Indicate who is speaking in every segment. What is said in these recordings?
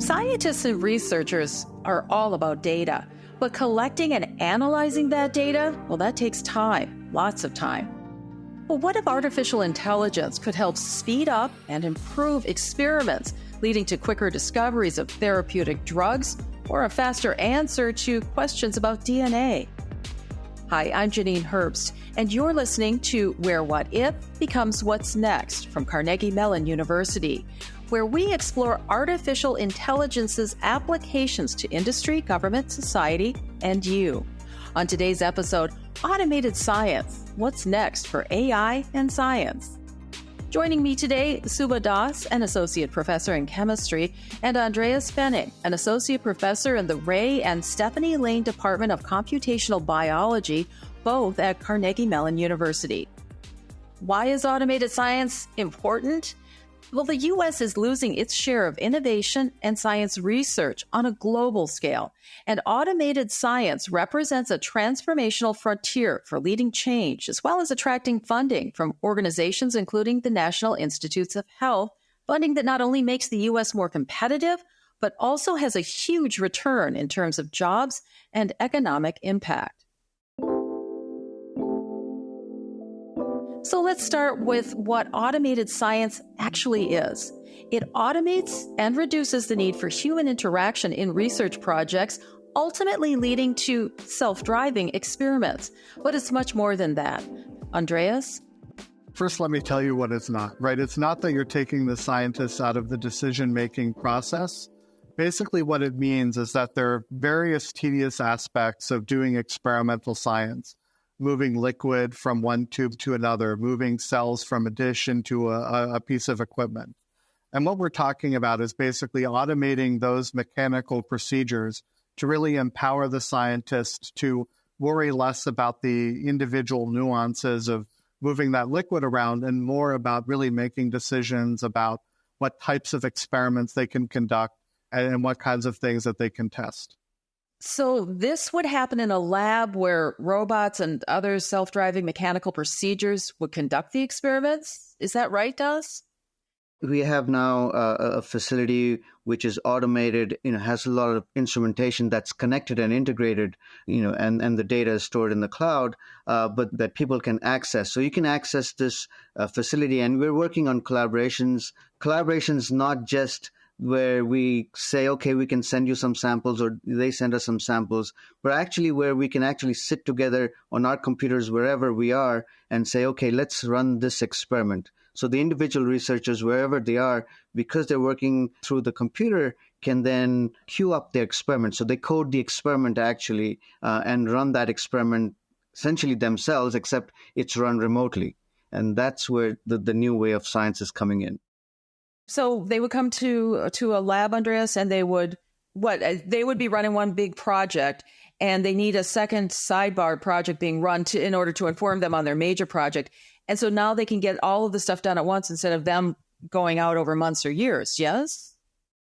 Speaker 1: Scientists and researchers are all about data, but collecting and analyzing that data, well, that takes time, lots of time. But what if artificial intelligence could help speed up and improve experiments, leading to quicker discoveries of therapeutic drugs or a faster answer to questions about DNA? Hi, I'm Janine Herbst, and you're listening to Where What If Becomes What's Next from Carnegie Mellon University, where we explore artificial intelligence's applications to industry, government, society, and you. On today's episode, Automated Science, What's Next for AI and Science? Joining me today, Subha, an associate professor in chemistry, and Andreas Pfenning, an associate professor in the Ray and Stephanie Lane Department of Computational Biology, both at Carnegie Mellon University. Why is automated science important? Well, the U.S. is losing its share of innovation and science research on a global scale, and automated science represents a transformational frontier for leading change, as well as attracting funding from organizations including the National Institutes of Health, funding that not only makes the U.S. more competitive, but also has a huge return in terms of jobs and economic impact. So let's start with what automated science actually is. It automates and reduces the need for human interaction in research projects, ultimately leading to self-driving experiments. But it's much more than that. Andreas?
Speaker 2: First, let me tell you what it's not, right? It's not that you're taking the scientists out of the decision-making process. Basically, what it means is that there are various tedious aspects of doing experimental science. Moving liquid from one tube to another, moving cells from a dish into a piece of equipment. And what we're talking about is basically automating those mechanical procedures to really empower the scientist to worry less about the individual nuances of moving that liquid around and more about really making decisions about what types of experiments they can conduct and what kinds of things that they can test.
Speaker 1: So this would happen in a lab where robots and other self-driving mechanical procedures would conduct the experiments? Is that right, Dallas?
Speaker 3: We have now a facility which is automated, has a lot of instrumentation that's connected and integrated, and the data is stored in the cloud, but that people can access. So you can access this facility, and we're working on collaborations. Collaborations not just where we say, okay, we can send you some samples or they send us some samples, but actually where we can actually sit together on our computers wherever we are and say, okay, let's run this experiment. So the individual researchers, wherever they are, because they're working through the computer, can then queue up their experiment. So they code the experiment actually and run that experiment essentially themselves, except it's run remotely. And that's where the new way of science is coming in.
Speaker 1: So they would come to a lab, Andreas, and they would be running one big project, and they need a second sidebar project being run in order to inform them on their major project. And so now they can get all of the stuff done at once instead of them going out over months or years, yes?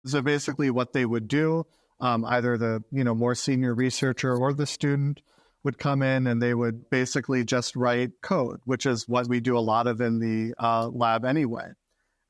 Speaker 2: So basically what they would do, either the more senior researcher or the student would come in and they would basically just write code, which is what we do a lot of in the lab anyway.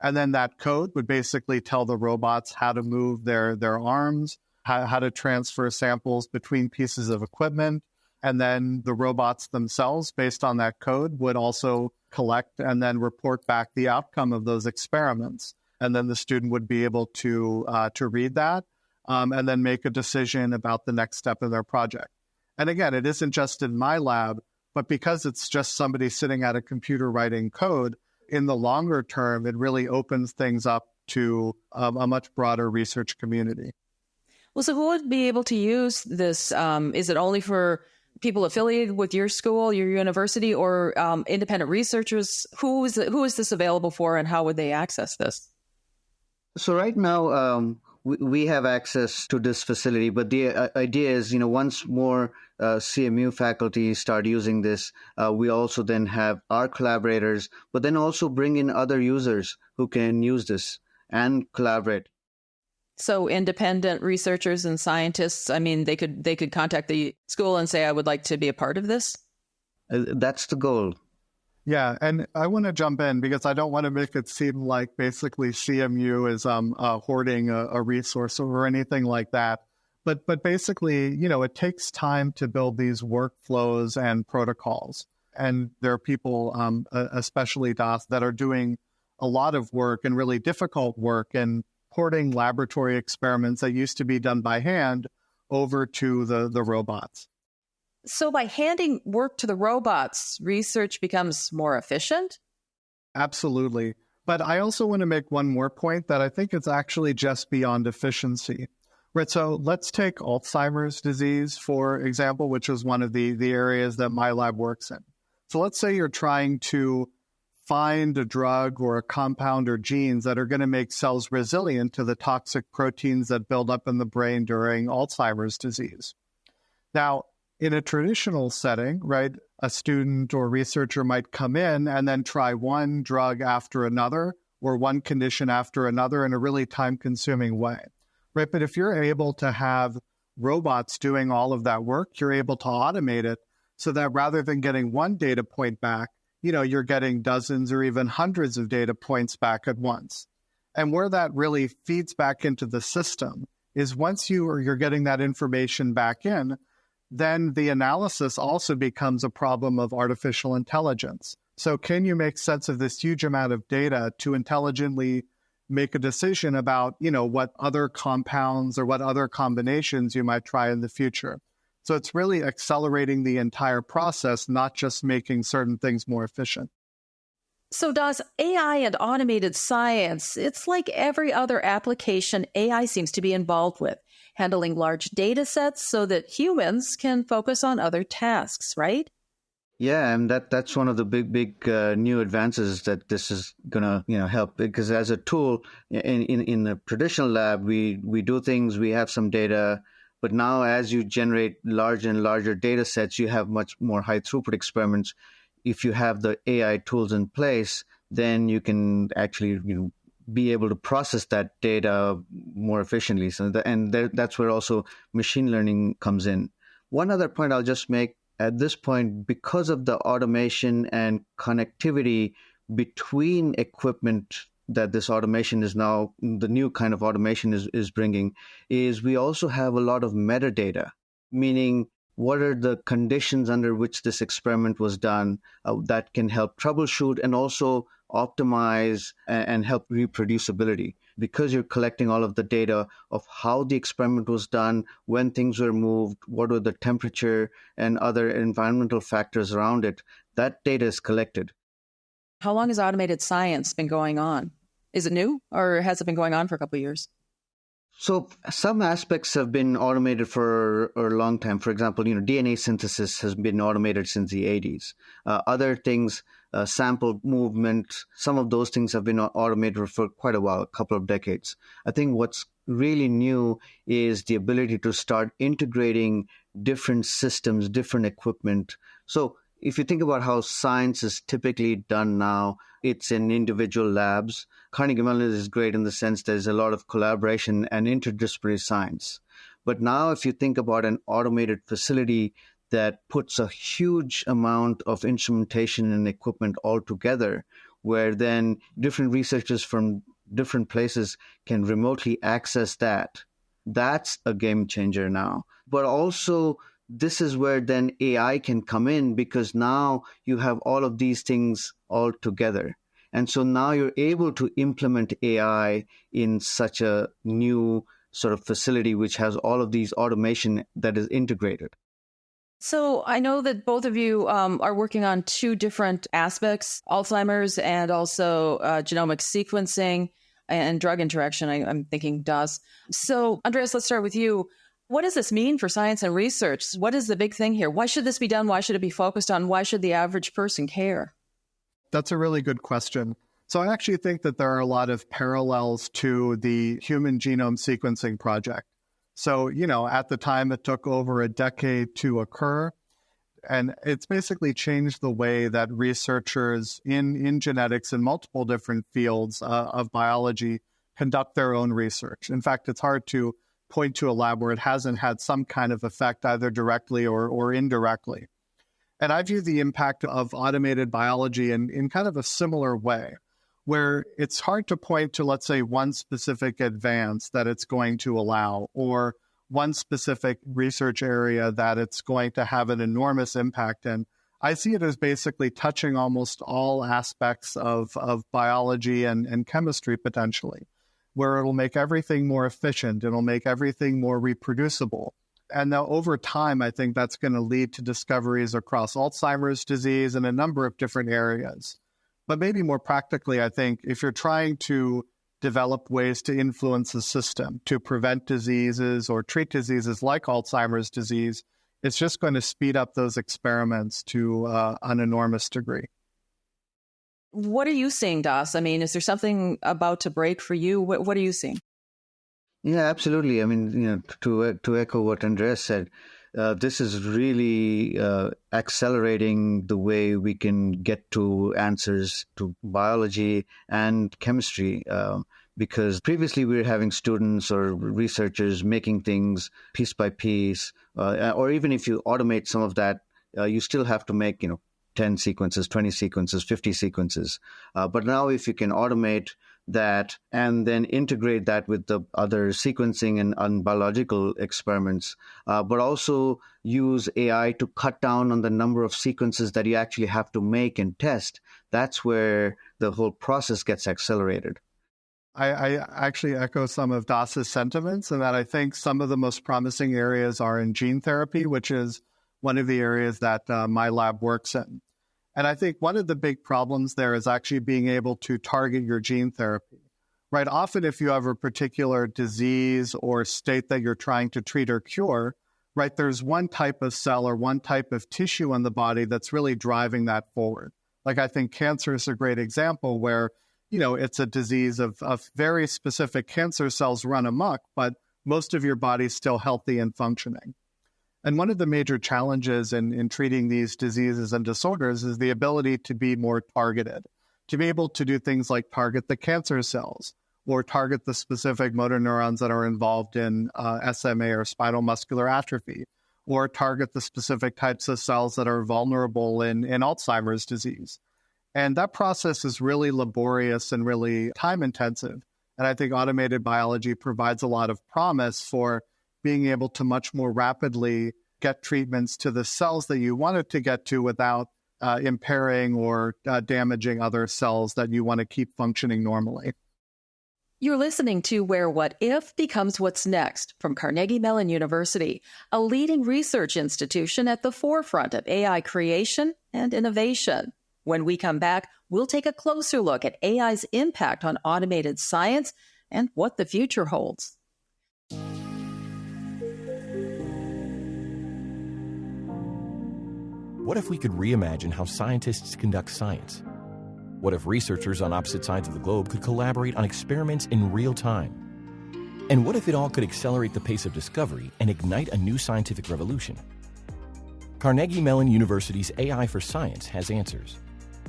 Speaker 2: And then that code would basically tell the robots how to move their arms, how to transfer samples between pieces of equipment. And then the robots themselves, based on that code, would also collect and then report back the outcome of those experiments. And then the student would be able to read that and then make a decision about the next step in their project. And again, it isn't just in my lab, but because it's just somebody sitting at a computer writing code, in the longer term, it really opens things up to a much broader research community.
Speaker 1: Well, so who would be able to use this? Is it only for people affiliated with your school, your university, or independent researchers? Who is this available for, and how would they access this?
Speaker 3: So right now, we have access to this facility, but the idea is, once more CMU faculty start using this, we also then have our collaborators, but then also bring in other users who can use this and collaborate.
Speaker 1: So independent researchers and scientists, they could contact the school and say, I would like to be a part of this?
Speaker 3: That's the goal.
Speaker 2: Yeah, and I want to jump in because I don't want to make it seem like basically CMU is hoarding a resource or anything like that. But basically, it takes time to build these workflows and protocols. And there are people, especially DAS, that are doing a lot of work and really difficult work and porting laboratory experiments that used to be done by hand over to the robots.
Speaker 1: So by handing work to the robots, research becomes more efficient?
Speaker 2: Absolutely. But I also want to make one more point that I think it's actually just beyond efficiency. Right, so let's take Alzheimer's disease, for example, which is one of the areas that my lab works in. So let's say you're trying to find a drug or a compound or genes that are going to make cells resilient to the toxic proteins that build up in the brain during Alzheimer's disease. Now, in a traditional setting, right, a student or researcher might come in and then try one drug after another or one condition after another in a really time-consuming way, right? But if you're able to have robots doing all of that work, you're able to automate it so that rather than getting one data point back, you're getting dozens or even hundreds of data points back at once. And where that really feeds back into the system is once you're getting that information back in, then the analysis also becomes a problem of artificial intelligence. So can you make sense of this huge amount of data to intelligently make a decision about, what other compounds or what other combinations you might try in the future? So it's really accelerating the entire process, not just making certain things more efficient.
Speaker 1: So does AI and automated science, it's like every other application AI seems to be involved with, handling large data sets so that humans can focus on other tasks, right?
Speaker 3: Yeah, and that's one of the big new advances that this is gonna help, because as a tool in a traditional lab we do things, we have some data, but now as you generate larger and larger data sets, you have much more high throughput experiments. If you have the AI tools in place, then you can actually be able to process that data more efficiently. So that's where also machine learning comes in. One other point I'll just make at this point, because of the automation and connectivity between equipment that this automation is now, the new kind of automation is bringing, is we also have a lot of metadata, meaning what are the conditions under which this experiment was done that can help troubleshoot and also optimize and help reproducibility, because you're collecting all of the data of how the experiment was done, when things were moved, what were the temperature and other environmental factors around it. That data is collected.
Speaker 1: How long has automated science been going on? Is it new, or has it been going on for a couple of years?
Speaker 3: So some aspects have been automated for a long time. For example, DNA synthesis has been automated since the 80s. Other things, sample movement, some of those things have been automated for quite a while, a couple of decades. I think what's really new is the ability to start integrating different systems, different equipment. So if you think about how science is typically done now, it's in individual labs. Carnegie Mellon is great in the sense there's a lot of collaboration and interdisciplinary science. But now if you think about an automated facility that puts a huge amount of instrumentation and equipment all together, where then different researchers from different places can remotely access that, that's a game changer now. But also, this is where then AI can come in, because now you have all of these things all together. And so now you're able to implement AI in such a new sort of facility, which has all of these automation that is integrated.
Speaker 1: So I know that both of you are working on two different aspects, Alzheimer's and also genomic sequencing and drug interaction, I'm thinking DAS. So Andreas, let's start with you. What does this mean for science and research? What is the big thing here? Why should this be done? Why should it be focused on? Why should the average person care?
Speaker 2: That's a really good question. So I actually think that there are a lot of parallels to the human genome sequencing project. So, at the time it took over a decade to occur, and it's basically changed the way that researchers in genetics in multiple different fields of biology conduct their own research. In fact, it's hard to point to a lab where it hasn't had some kind of effect either directly or indirectly. And I view the impact of automated biology in kind of a similar way, where it's hard to point to, let's say, one specific advance that it's going to allow, or one specific research area that it's going to have an enormous impact in. I see it as basically touching almost all aspects of biology and chemistry potentially, where it'll make everything more efficient, it'll make everything more reproducible. And now over time, I think that's going to lead to discoveries across Alzheimer's disease and a number of different areas. But maybe more practically, I think if you're trying to develop ways to influence the system to prevent diseases or treat diseases like Alzheimer's disease, it's just going to speed up those experiments to an enormous degree.
Speaker 1: What are you seeing, Das? I mean, is there something about to break for you? What are you seeing?
Speaker 3: Yeah, absolutely. I mean, to echo what Andreas said, this is really accelerating the way we can get to answers to biology and chemistry. Because previously we were having students or researchers making things piece by piece, or even if you automate some of that, you still have to make 10 sequences, 20 sequences, 50 sequences. But now if you can automate that and then integrate that with the other sequencing and biological experiments, but also use AI to cut down on the number of sequences that you actually have to make and test, that's where the whole process gets accelerated.
Speaker 2: I actually echo some of Das's sentiments in that I think some of the most promising areas are in gene therapy, which is one of the areas that my lab works in. And I think one of the big problems there is actually being able to target your gene therapy, right? Often if you have a particular disease or state that you're trying to treat or cure, right, there's one type of cell or one type of tissue in the body that's really driving that forward. Like I think cancer is a great example where, it's a disease of very specific cancer cells run amok, but most of your body's still healthy and functioning. And one of the major challenges in treating these diseases and disorders is the ability to be more targeted, to be able to do things like target the cancer cells or target the specific motor neurons that are involved in SMA or spinal muscular atrophy, or target the specific types of cells that are vulnerable in Alzheimer's disease. And that process is really laborious and really time intensive. And I think automated biology provides a lot of promise for being able to much more rapidly get treatments to the cells that you wanted to get to without impairing or damaging other cells that you want to keep functioning normally.
Speaker 1: You're listening to Where What If Becomes What's Next from Carnegie Mellon University, a leading research institution at the forefront of AI creation and innovation. When we come back, we'll take a closer look at AI's impact on automated science and what the future holds.
Speaker 4: What if we could reimagine how scientists conduct science? What if researchers on opposite sides of the globe could collaborate on experiments in real time? And what if it all could accelerate the pace of discovery and ignite a new scientific revolution? Carnegie Mellon University's AI for Science has answers.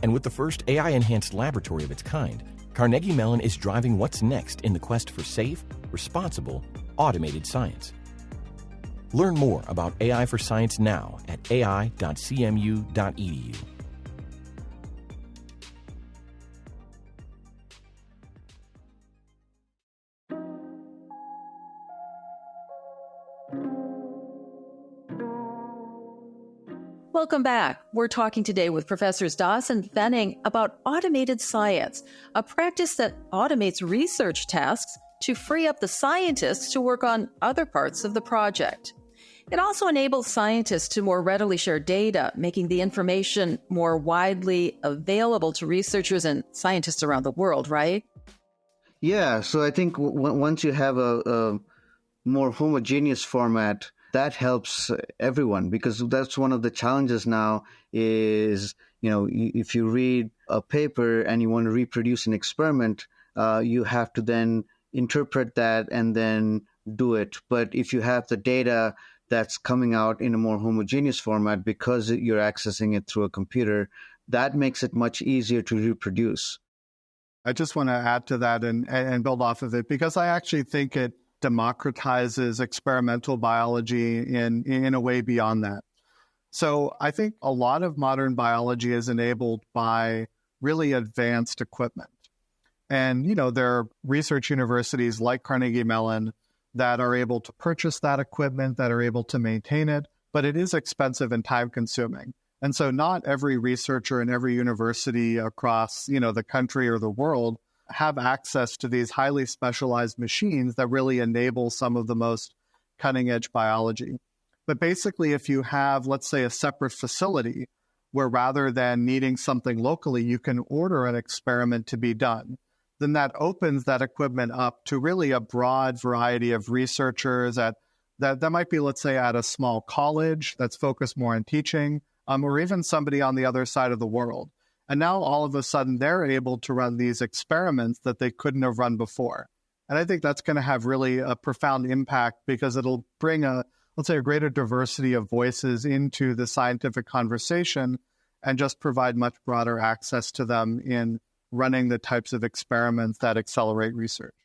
Speaker 4: And with the first AI-enhanced laboratory of its kind, Carnegie Mellon is driving what's next in the quest for safe, responsible, automated science. Learn more about AI for Science now at ai.cmu.edu.
Speaker 1: Welcome back. We're talking today with Professors Das and Pfenning about automated science, a practice that automates research tasks to free up the scientists to work on other parts of the project. It also enables scientists to more readily share data, making the information more widely available to researchers and scientists around the world, right?
Speaker 3: Yeah, so I think once you have a more homogeneous format, that helps everyone, because that's one of the challenges now is, if you read a paper and you want to reproduce an experiment, you have to then interpret that and then do it. But if you have the data that's coming out in a more homogeneous format because you're accessing it through a computer, that makes it much easier to reproduce.
Speaker 2: I just want to add to that and build off of it, because I actually think it democratizes experimental biology in a way beyond that. So I think a lot of modern biology is enabled by really advanced equipment. And, there are research universities like Carnegie Mellon that are able to purchase that equipment, that are able to maintain it, but it is expensive and time consuming. And so not every researcher in every university across, the country or the world have access to these highly specialized machines that really enable some of the most cutting edge biology. But basically, if you have, let's say, a separate facility where rather than needing something locally, you can order an experiment to be done, then that opens that equipment up to really a broad variety of researchers that might be, let's say, at a small college that's focused more on teaching, or even somebody on the other side of the world. And now all of a sudden they're able to run these experiments that they couldn't have run before. And I think that's going to have really a profound impact because it'll bring a greater diversity of voices into the scientific conversation and just provide much broader access to them in running the types of experiments that accelerate research.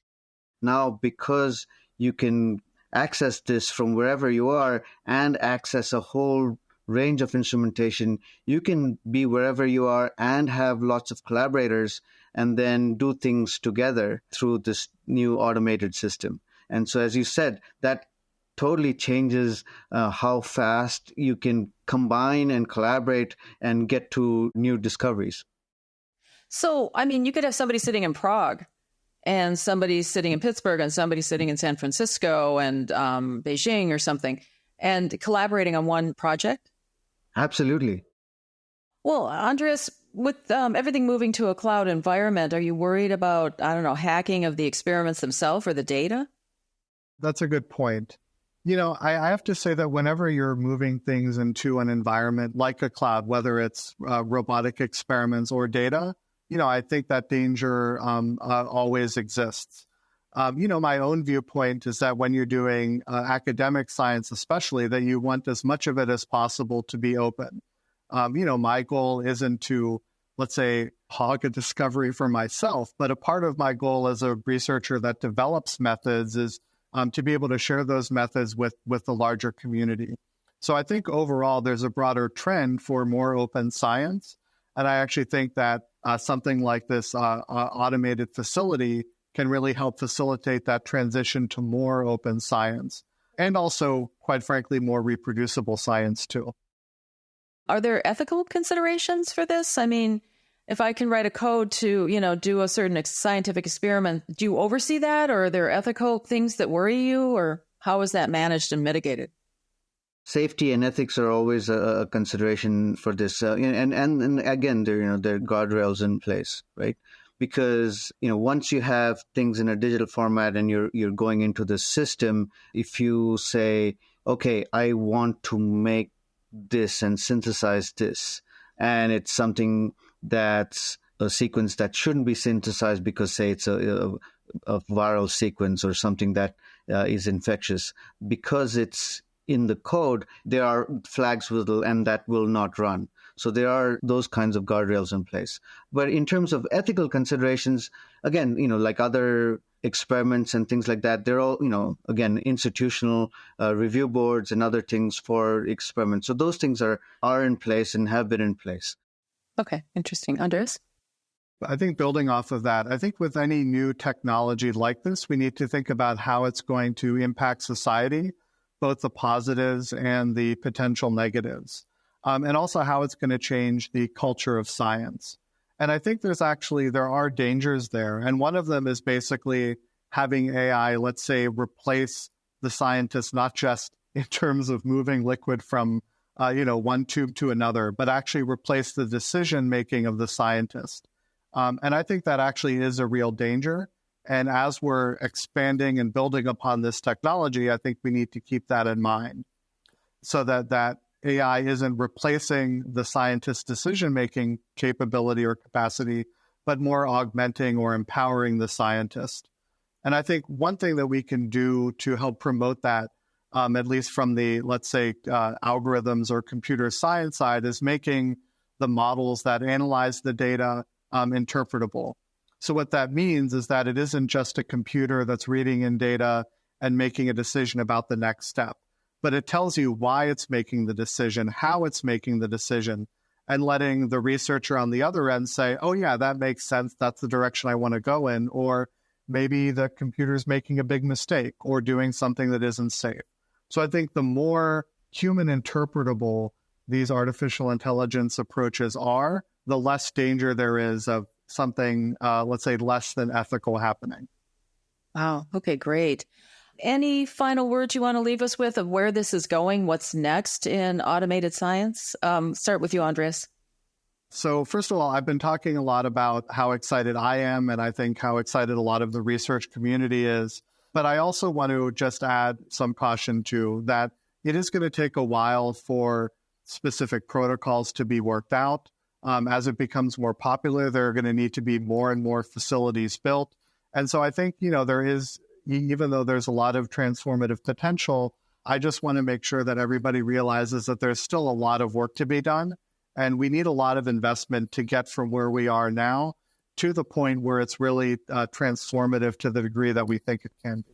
Speaker 3: Now, because you can access this from wherever you are and access a whole range of instrumentation, you can be wherever you are and have lots of collaborators and then do things together through this new automated system. And so, as you said, that totally changes how fast you can combine and collaborate and get to new discoveries.
Speaker 1: So, you could have somebody sitting in Prague and somebody sitting in Pittsburgh and somebody sitting in San Francisco and Beijing or something and collaborating on one project?
Speaker 3: Absolutely.
Speaker 1: Well, Andreas, with everything moving to a cloud environment, are you worried about, hacking of the experiments themselves or the data?
Speaker 2: That's a good point. I have to say that whenever you're moving things into an environment like a cloud, whether it's robotic experiments or data, I think that danger always exists. My own viewpoint is that when you're doing academic science, especially, that you want as much of it as possible to be open. My goal isn't to, let's say, hog a discovery for myself, but a part of my goal as a researcher that develops methods is to be able to share those methods with the larger community. So I think overall there's a broader trend for more open science. And I actually think that something like this automated facility can really help facilitate that transition to more open science and also, quite frankly, more reproducible science too.
Speaker 1: Are there ethical considerations for this? If I can write a code to, do a certain scientific experiment, do you oversee that? Or are there ethical things that worry you? Or how is that managed and mitigated?
Speaker 3: Safety and ethics are always a consideration for this. And again, there are guardrails in place, right? Because, once you have things in a digital format and you're going into the system, if you say, okay, I want to make this and synthesize this, and it's something that's a sequence that shouldn't be synthesized because, say, it's a viral sequence or something that is infectious, because it's in the code, there are flags and that will not run. So there are those kinds of guardrails in place. But in terms of ethical considerations, again, like other experiments and things like that, they're all, again, institutional review boards and other things for experiments. So those things are in place and have been in place.
Speaker 1: Okay, interesting. Andreas?
Speaker 2: I think building off of that, I think with any new technology like this, we need to think about how it's going to impact society, both the positives and the potential negatives. And also how it's going to change the culture of science. And I think there are dangers there. And one of them is basically having AI, let's say, replace the scientist, not just in terms of moving liquid from, one tube to another, but actually replace the decision-making of the scientist. And I think that actually is a real danger. And as we're expanding and building upon this technology, I think we need to keep that in mind so that AI isn't replacing the scientist's decision-making capability or capacity, but more augmenting or empowering the scientist. And I think one thing that we can do to help promote that, at least from the, let's say, algorithms or computer science side, is making the models that analyze the data interpretable. So what that means is that it isn't just a computer that's reading in data and making a decision about the next step, but it tells you why it's making the decision, how it's making the decision, and letting the researcher on the other end say, oh yeah, that makes sense. That's the direction I want to go in. Or maybe the computer's making a big mistake or doing something that isn't safe. So I think the more human interpretable these artificial intelligence approaches are, the less danger there is of something, let's say, less than ethical happening.
Speaker 1: Wow. Okay, great. Any final words you want to leave us with of where this is going? What's next in automated science? Start with you, Andreas.
Speaker 2: So first of all, I've been talking a lot about how excited I am, and I think how excited a lot of the research community is. But I also want to just add some caution to that it is going to take a while for specific protocols to be worked out. As it becomes more popular, there are going to need to be more and more facilities built. And so I think, there is, even though there's a lot of transformative potential, I just want to make sure that everybody realizes that there's still a lot of work to be done. And we need a lot of investment to get from where we are now to the point where it's really transformative to the degree that we think it can be.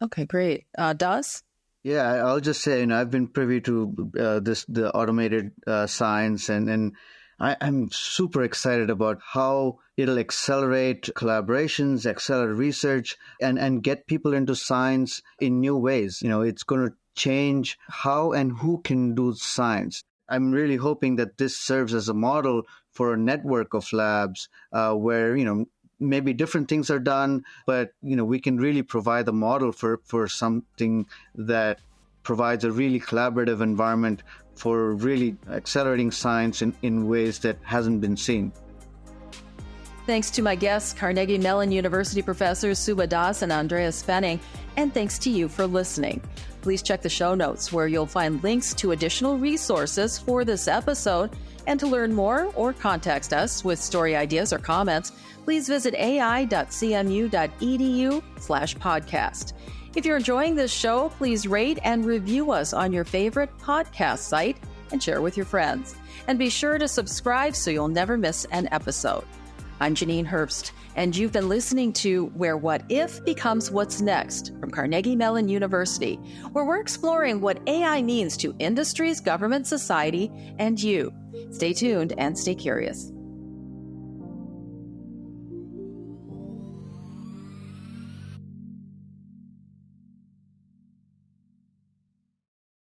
Speaker 1: Okay, great. Das?
Speaker 3: Yeah, I'll just say, I've been privy to the automated science, and I'm super excited about how it'll accelerate collaborations, accelerate research, and get people into science in new ways. It's going to change how and who can do science. I'm really hoping that this serves as a model for a network of labs where, maybe different things are done, but, we can really provide the model for something that provides a really collaborative environment for really accelerating science in ways that hasn't been seen.
Speaker 1: Thanks to my guests, Carnegie Mellon University professors Subha Das and Andreas Pfenning, and thanks to you for listening. Please check the show notes where you'll find links to additional resources for this episode. And to learn more or contact us with story ideas or comments, please visit ai.cmu.edu/podcast. If you're enjoying this show, please rate and review us on your favorite podcast site and share with your friends. And be sure to subscribe so you'll never miss an episode. I'm Janine Herbst, and you've been listening to Where What If Becomes What's Next from Carnegie Mellon University, where we're exploring what AI means to industries, government, society, and you. Stay tuned and stay curious.